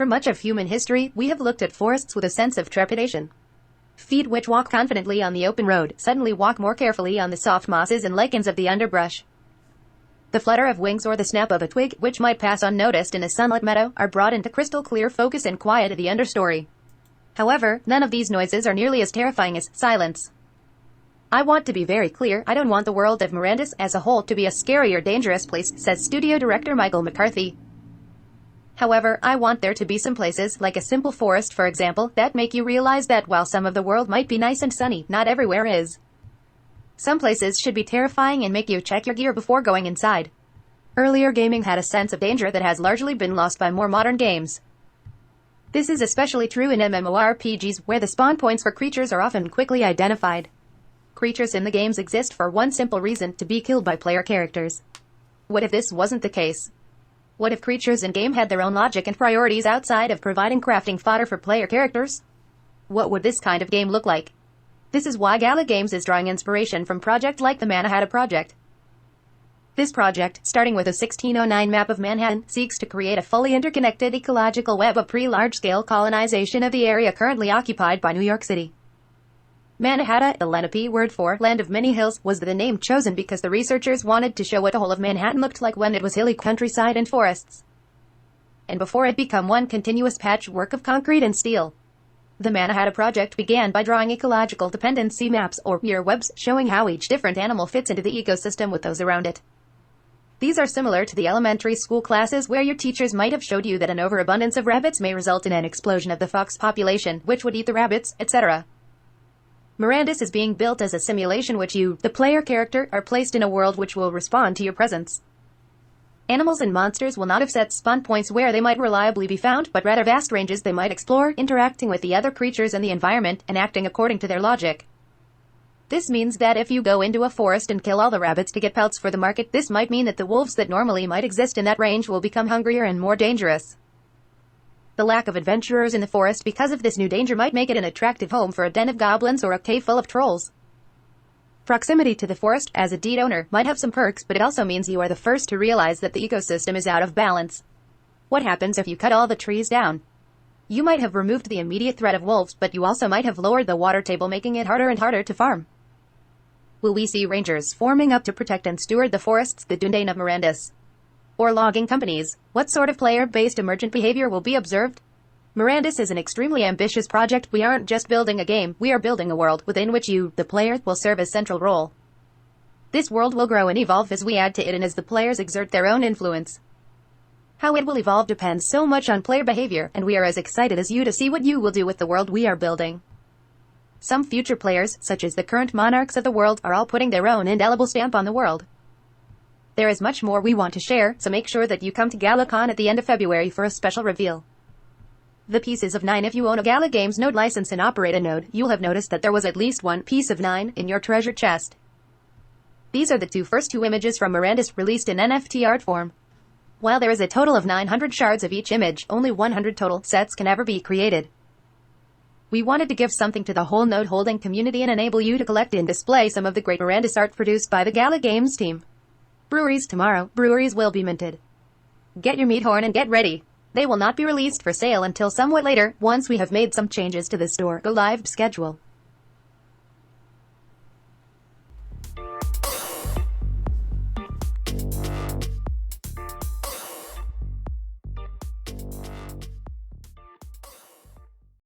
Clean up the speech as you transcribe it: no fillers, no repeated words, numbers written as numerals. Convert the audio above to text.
For much of human history, we have looked at forests with a sense of trepidation. Feet which walk confidently on the open road suddenly walk more carefully on the soft mosses and lichens of the underbrush. The flutter of wings or the snap of a twig, which might pass unnoticed in a sunlit meadow, are brought into crystal clear focus and quiet of the understory. However, none of these noises are nearly as terrifying as silence. I want to be very clear, I don't want the world of Mirandus as a whole to be a scary or dangerous place, says studio director Michael McCarthy. However, I want there to be some places, like a simple forest for example, that make you realize that while some of the world might be nice and sunny, not everywhere is. Some places should be terrifying and make you check your gear before going inside. Earlier gaming had a sense of danger that has largely been lost by more modern games. This is especially true in MMORPGs, where the spawn points for creatures are often quickly identified. Creatures in the games exist for one simple reason: to be killed by player characters. What if this wasn't the case? What if creatures in-game had their own logic and priorities outside of providing crafting fodder for player characters? What would this kind of game look like? This is why Gala Games is drawing inspiration from projects like the Manhattan Project. This project, starting with a 1609 map of Manhattan, seeks to create a fully interconnected ecological web of pre-large-scale colonization of the area currently occupied by New York City. Manhattan, the Lenape word for land of many hills, was the name chosen because the researchers wanted to show what the whole of Manhattan looked like when it was hilly countryside and forests, and before it became one continuous patchwork of concrete and steel. The Manhattan Project began by drawing ecological dependency maps, or ear webs, showing how each different animal fits into the ecosystem with those around it. These are similar to the elementary school classes where your teachers might have showed you that an overabundance of rabbits may result in an explosion of the fox population, which would eat the rabbits, etc. Mirandus is being built as a simulation which you, the player character, are placed in a world which will respond to your presence. Animals and monsters will not have set spawn points where they might reliably be found, but rather vast ranges they might explore, interacting with the other creatures and the environment, and acting according to their logic. This means that if you go into a forest and kill all the rabbits to get pelts for the market, this might mean that the wolves that normally might exist in that range will become hungrier and more dangerous. The lack of adventurers in the forest because of this new danger might make it an attractive home for a den of goblins or a cave full of trolls. Proximity to the forest, as a deed owner, might have some perks, but it also means you are the first to realize that the ecosystem is out of balance. What happens if you cut all the trees down? You might have removed the immediate threat of wolves, but you also might have lowered the water table, making it harder and harder to farm. Will we see rangers forming up to protect and steward the forests, the Dundane of Mirandus? Or logging companies? What sort of player-based emergent behavior will be observed? Mirandus is an extremely ambitious project. We aren't just building a game, we are building a world within which you, the player, will serve a central role. This world will grow and evolve as we add to it and as the players exert their own influence. How it will evolve depends so much on player behavior, and we are as excited as you to see what you will do with the world we are building. Some future players, such as the current monarchs of the world, are all putting their own indelible stamp on the world. There is much more we want to share, so make sure that you come to GalaCon at the end of February for a special reveal. The pieces of 9. If you own a Gala Games node license and operate a node, you'll have noticed that there was at least one piece of 9 in your treasure chest. These are the first two images from Mirandus released in NFT art form. While there is a total of 900 shards of each image, only 100 total sets can ever be created. We wanted to give something to the whole node holding community and enable you to collect and display some of the great Mirandus art produced by the Gala Games team. Breweries tomorrow, breweries will be minted. Get your meat horn and get ready. They will not be released for sale until somewhat later, once we have made some changes to the store go live schedule.